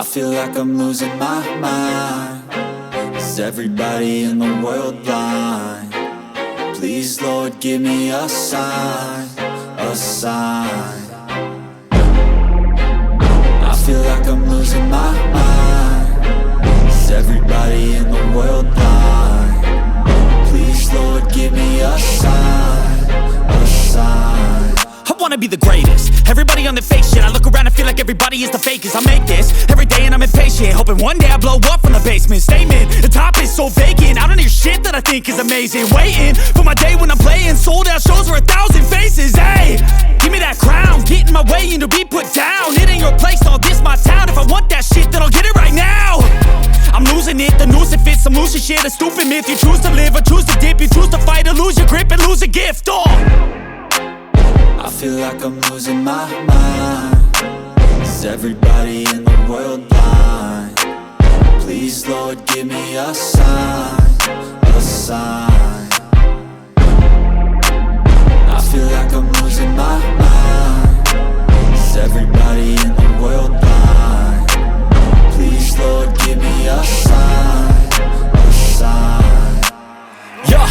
I feel like I'm losing my mind. Is everybody in the world blind? Please, Lord, give me a sign, a sign. I feel like I'm losing my mind. Is everybody in the world blind? Please, Lord, give me a sign, a sign. I wanna be the greatest. Everybody on the fake shit. I look around and feel like everybody is the fakest. I make this every day and I'm impatient, hoping one day I blow up from the basement. Statement, the top is so vacant. I don't hear shit that I think is amazing. Waiting for my day when I'm playing sold out shows for 1,000 faces. Hey, give me that crown, get in my way and to be put down. It ain't your place, all this my town. If I want that shit, then I'll get it right now. I'm losing it, the noose it fits. I'm losing shit, a stupid myth. You choose to live or choose to dip. You choose to fight or lose your grip and lose a gift. I feel like I'm losing my mind. Is everybody in the world blind? Please, Lord, give me a sign, a sign. I feel like I'm losing my mind. Is everybody in the world blind? Please, Lord, give me a sign, a sign. Yeah.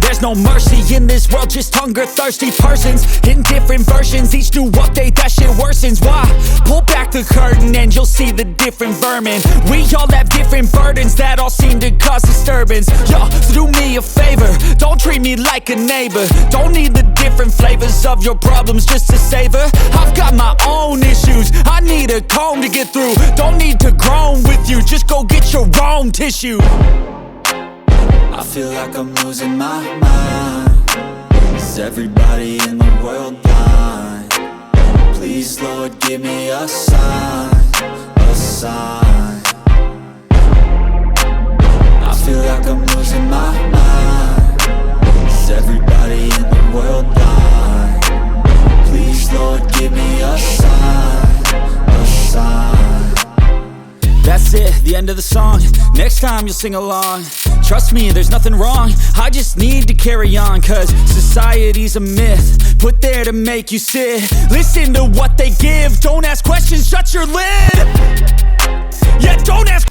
There's no mercy in this world, just hunger-thirsty persons in different versions. Each new update, that shit worsens. Why? Pull back the curtain and you'll see the different vermin. We all have different burdens that all seem to cause disturbance. Yo, so do me a favor, don't treat me like a neighbor. Don't need the different flavors of your problems just to savor. I've got my own issues, I need a comb to get through. Don't need to groan with you, just go get your own tissue. I feel like I'm losing my mind. Is everybody in the world blind? Please, Lord, give me a sign, a sign. I feel like I'm losing my mind. Is everybody in the world blind? Please, Lord, give me a sign, a sign. That's it, the end of the song. Next time you'll sing along. Trust me, there's nothing wrong. I just need to carry on, cause society's a myth put there to make you sit. Listen to what they give. Don't ask questions, shut your lid. Yeah, don't ask